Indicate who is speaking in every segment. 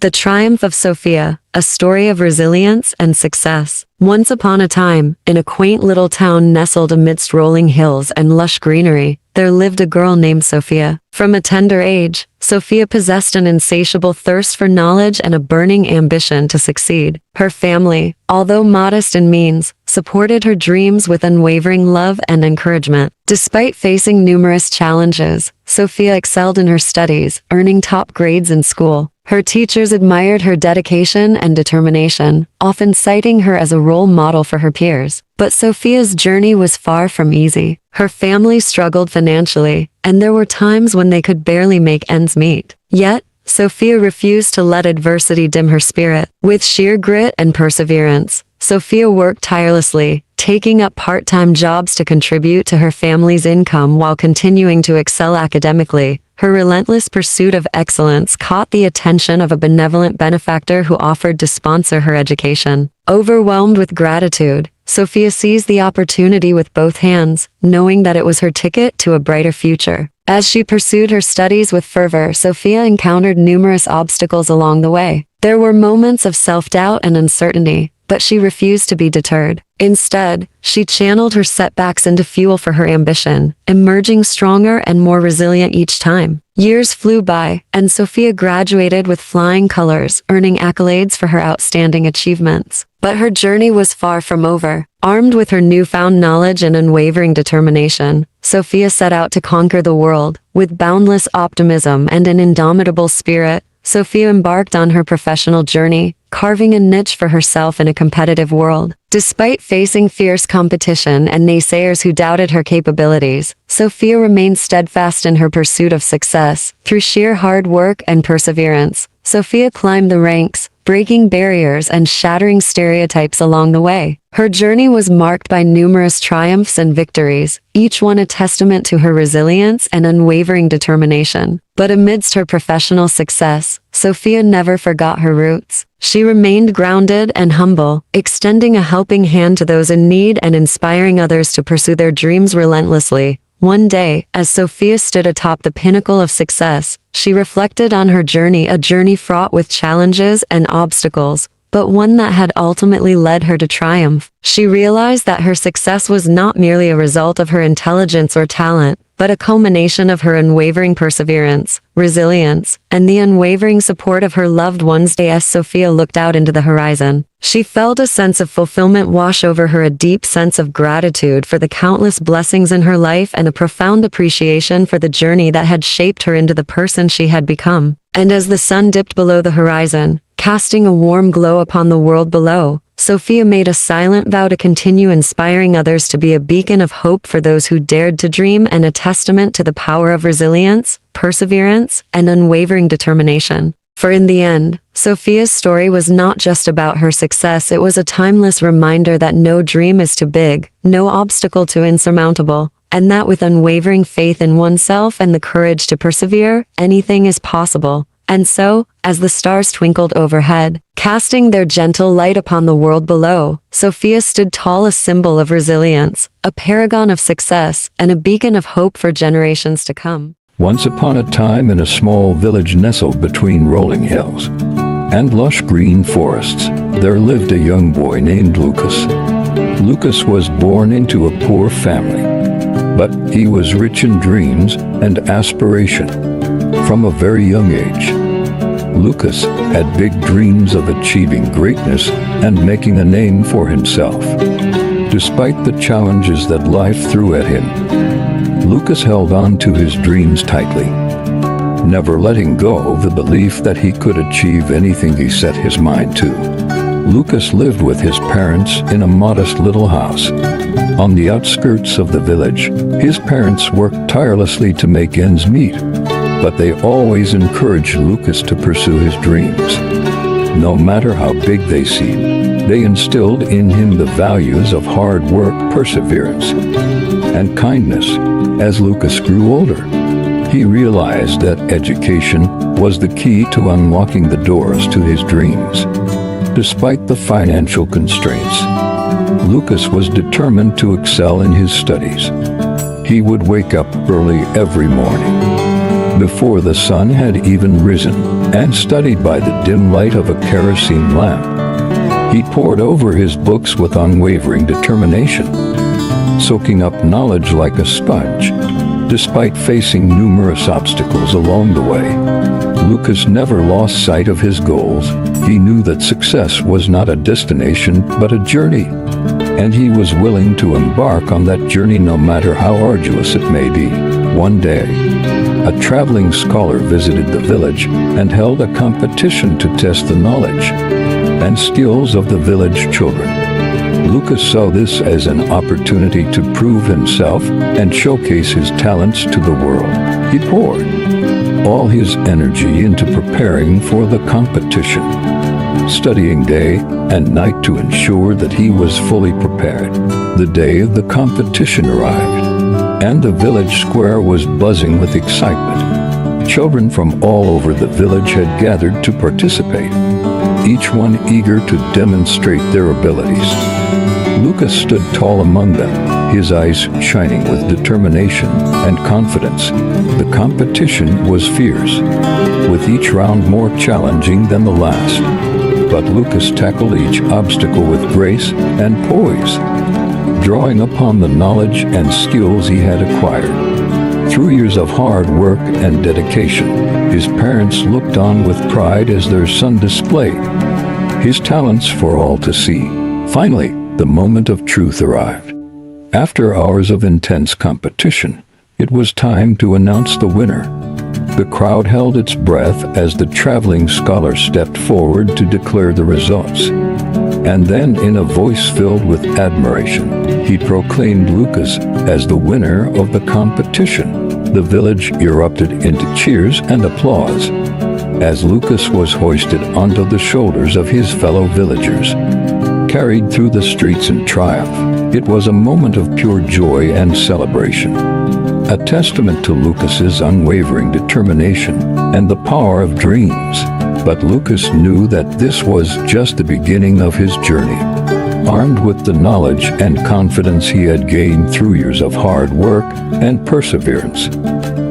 Speaker 1: The Triumph of Sophia, a story of resilience and success. Once upon a time, in a quaint little town nestled amidst rolling hills and lush greenery, there lived a girl named Sophia. From a tender age, Sophia possessed an insatiable thirst for knowledge and a burning ambition to succeed. Her family, although modest in means, supported her dreams with unwavering love and encouragement. Despite facing numerous challenges, Sophia excelled in her studies, earning top grades in school. Her teachers admired her dedication and determination, often citing her as a role model for her peers. But Sophia's journey was far from easy. Her family struggled financially, and there were times when they could barely make ends meet. Yet, Sophia refused to let adversity dim her spirit. With sheer grit and perseverance, Sophia worked tirelessly, taking up part-time jobs to contribute to her family's income while continuing to excel academically. Her relentless pursuit of excellence caught the attention of a benevolent benefactor who offered to sponsor her education. Overwhelmed with gratitude, Sophia seized the opportunity with both hands, knowing that it was her ticket to a brighter future. As she pursued her studies with fervor, Sophia encountered numerous obstacles along the way. There were moments of self-doubt and uncertainty, but she refused to be deterred. Instead, she channeled her setbacks into fuel for her ambition, emerging stronger and more resilient each time. Years flew by, and Sophia graduated with flying colors, earning accolades for her outstanding achievements. But her journey was far from over. Armed with her newfound knowledge and unwavering determination, Sophia set out to conquer the world. With boundless optimism and an indomitable spirit, Sophia embarked on her professional journey, carving a niche for herself in a competitive world. Despite facing fierce competition and naysayers who doubted her capabilities, Sophia remained steadfast in her pursuit of success. Through sheer hard work and perseverance, Sophia climbed the ranks, breaking barriers and shattering stereotypes along the way. Her journey was marked by numerous triumphs and victories, each one a testament to her resilience and unwavering determination. But amidst her professional success, Sophia never forgot her roots. She remained grounded and humble, extending a helping hand to those in need and inspiring others to pursue their dreams relentlessly. One day, as Sophia stood atop the pinnacle of success, she reflected on her journey, a journey fraught with challenges and obstacles, but one that had ultimately led her to triumph. She realized that her success was not merely a result of her intelligence or talent, but a culmination of her unwavering perseverance, resilience, and the unwavering support of her loved ones. As Sophia looked out into the horizon, she felt a sense of fulfillment wash over her, a deep sense of gratitude for the countless blessings in her life and a profound appreciation for the journey that had shaped her into the person she had become. And as the sun dipped below the horizon, casting a warm glow upon the world below, Sophia made a silent vow to continue inspiring others, to be a beacon of hope for those who dared to dream and a testament to the power of resilience, perseverance, and unwavering determination. For in the end, Sophia's story was not just about her success, it was a timeless reminder that no dream is too big, no obstacle too insurmountable, and that with unwavering faith in oneself and the courage to persevere, anything is possible. And so, as the stars twinkled overhead, casting their gentle light upon the world below, Sophia stood tall, a symbol of resilience, a paragon of success, and a beacon of hope for generations to come.
Speaker 2: Once upon a time, in a small village nestled between rolling hills and lush green forests, there lived a young boy named Lucas. Lucas was born into a poor family, but he was rich in dreams and aspiration. From a very young age, Lucas had big dreams of achieving greatness and making a name for himself. Despite the challenges that life threw at him, Lucas held on to his dreams tightly, never letting go of the belief that he could achieve anything he set his mind to. Lucas lived with his parents in a modest little house on the outskirts of the village. His parents worked tirelessly to make ends meet, but they always encouraged Lucas to pursue his dreams. No matter how big they seemed, they instilled in him the values of hard work, perseverance, and kindness. As Lucas grew older, he realized that education was the key to unlocking the doors to his dreams. Despite the financial constraints, Lucas was determined to excel in his studies. He would wake up early every morning, before the sun had even risen, and studied by the dim light of a kerosene lamp. He pored over his books with unwavering determination, soaking up knowledge like a sponge. Despite facing numerous obstacles along the way, Lucas never lost sight of his goals. He knew that success was not a destination, but a journey, and he was willing to embark on that journey no matter how arduous it may be. One day, a traveling scholar visited the village and held a competition to test the knowledge and skills of the village children. Lucas saw this as an opportunity to prove himself and showcase his talents to the world. He poured all his energy into preparing for the competition, studying day and night to ensure that he was fully prepared. The day of the competition arrived, and the village square was buzzing with excitement. Children from all over the village had gathered to participate, each one eager to demonstrate their abilities. Lucas stood tall among them, his eyes shining with determination and confidence. The competition was fierce, with each round more challenging than the last. But Lucas tackled each obstacle with grace and poise, drawing upon the knowledge and skills he had acquired. Through years of hard work and dedication, his parents looked on with pride as their son displayed his talents for all to see. Finally, the moment of truth arrived. After hours of intense competition, it was time to announce the winner. The crowd held its breath as the traveling scholar stepped forward to declare the results. And then, in a voice filled with admiration, he proclaimed Lucas as the winner of the competition. The village erupted into cheers and applause as Lucas was hoisted onto the shoulders of his fellow villagers, carried through the streets in triumph. It was a moment of pure joy and celebration, a testament to Lucas's unwavering determination and the power of dreams. But Lucas knew that this was just the beginning of his journey. Armed with the knowledge and confidence he had gained through years of hard work and perseverance,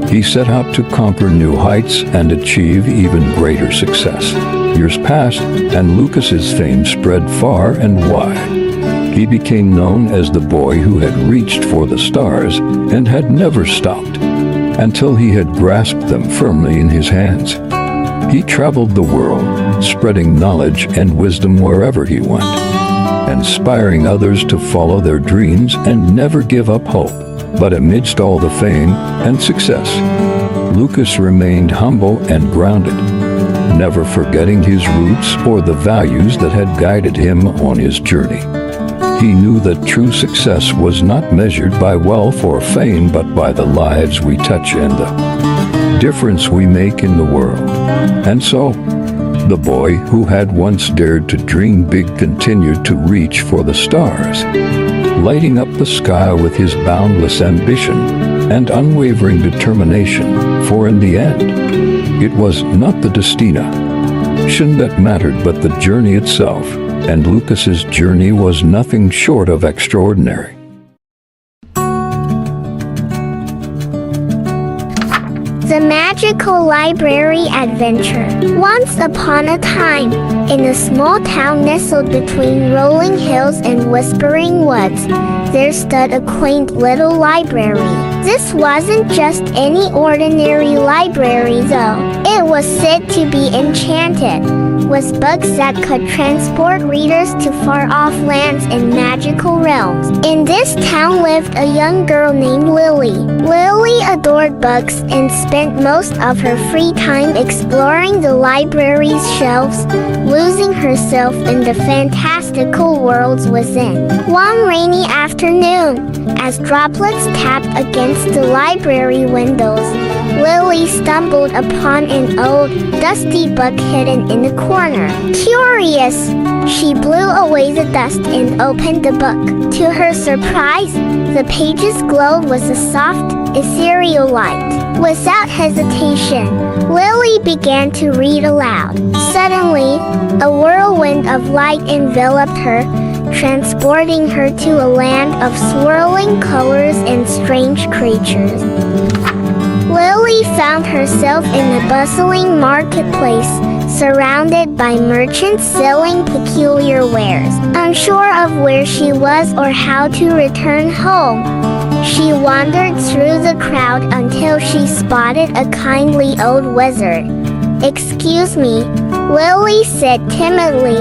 Speaker 2: he set out to conquer new heights and achieve even greater success. Years passed, and Lucas's fame spread far and wide. He became known as the boy who had reached for the stars and had never stopped until he had grasped them firmly in his hands. He traveled the world, spreading knowledge and wisdom wherever he went, inspiring others to follow their dreams and never give up hope. But amidst all the fame and success, Lucas remained humble and grounded, never forgetting his roots or the values that had guided him on his journey. He knew that true success was not measured by wealth or fame, but by the lives we touch and the difference we make in the world. And so, the boy who had once dared to dream big continued to reach for the stars, lighting up the sky with his boundless ambition and unwavering determination. For in the end, it was not the destination that mattered, but the journey itself, and Lucas's journey was nothing short of extraordinary.
Speaker 3: The Magical Library Adventure. Once upon a time, in a small town nestled between rolling hills and whispering woods, there stood a quaint little library. This wasn't just any ordinary library though. It was said to be enchanted with books that could transport readers to far-off lands and magical realms. In this town lived a young girl named Lily. Lily adored books and spent most of her free time exploring the library's shelves, losing herself in the fantastical worlds within. One rainy afternoon, as droplets tapped against the library windows, Lily stumbled upon an old, dusty book hidden in the corner. Curious, she blew away the dust and opened the book. To her surprise, the pages glowed with a soft, ethereal light. Without hesitation, Lily began to read aloud. Suddenly, a whirlwind of light enveloped her, transporting her to a land of swirling colors and strange creatures. Lily found herself in a bustling marketplace, surrounded by merchants selling peculiar wares. Unsure of where she was or how to return home, she wandered through the crowd until she spotted a kindly old wizard. "Excuse me," Lily said timidly.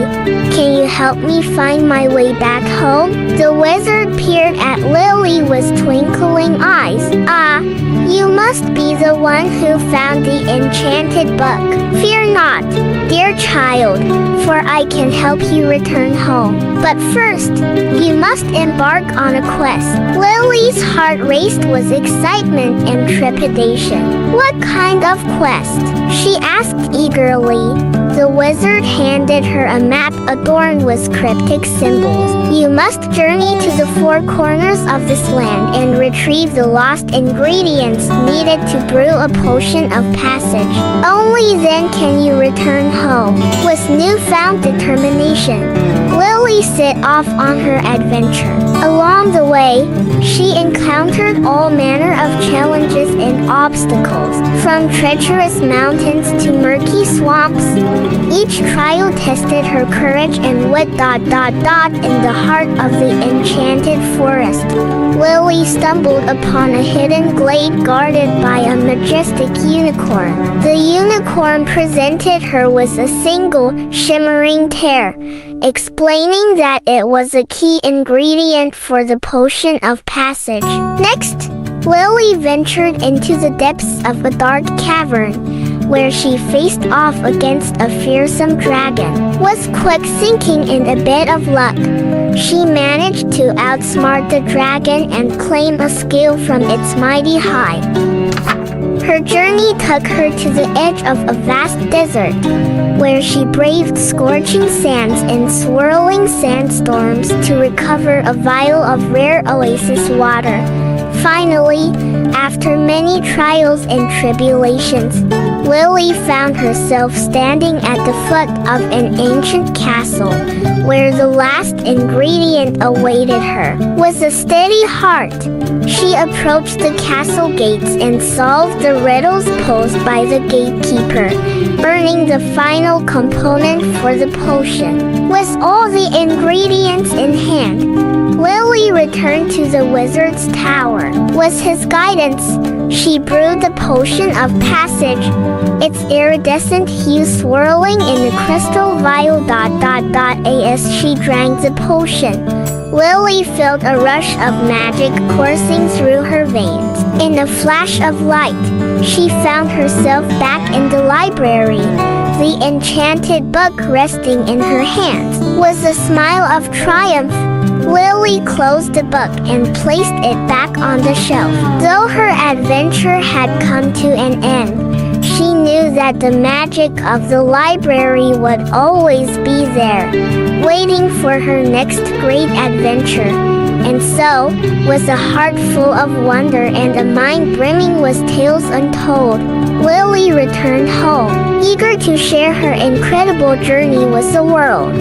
Speaker 3: "Can you help me find my way back home?" The wizard peered at Lily with twinkling eyes. "Ah, you must be the one who found the enchanted book. Fear not, dear child, for I can help you return home. But first, you must embark on a quest." Lily's heart raced with excitement and trepidation. "What kind of quest?" she asked eagerly. The wizard handed her a map adorned with cryptic symbols. "You must journey to the four corners of this land and retrieve the lost ingredients needed to brew a potion of passage. Only then can you return home." With newfound determination, Lily set off on her adventure. Along the way, she encountered all manner of challenges and obstacles, from treacherous mountains to murky swamps. Each trial tested her courage and wit. In the heart of the enchanted forest, Lily stumbled upon a hidden glade guarded by a majestic unicorn. The unicorn presented her with a single, shimmering tear, explaining that it was a key ingredient for the potion of passage. Next, Lily ventured into the depths of a dark cavern, where she faced off against a fearsome dragon. With quick thinking and a bit of luck, she managed to outsmart the dragon and claim a scale from its mighty hide. Her journey took her to the edge of a vast desert, where she braved scorching sands and swirling sandstorms to recover a vial of rare oasis water. Finally, after many trials and tribulations, Lily found herself standing at the foot of an ancient castle, where the last ingredient awaited her. With a steady heart, she approached the castle gates and solved the riddles posed by the gatekeeper, earning the final component for the potion. With all the ingredients in hand, Lily returned to the wizard's tower. With his guidance, she brewed the potion of passage, its iridescent hue swirling in the crystal vial. As she drank the potion, Lily felt a rush of magic coursing through her veins. In a flash of light, she found herself back in the library, the enchanted book resting in her hands. With a smile of triumph, Lily closed the book and placed it back on the shelf. Though her adventure had come to an end, she knew that the magic of the library would always be there, waiting for her next great adventure. And so, with a heart full of wonder and a mind brimming with tales untold, Lily returned home, eager to share her incredible journey with the world.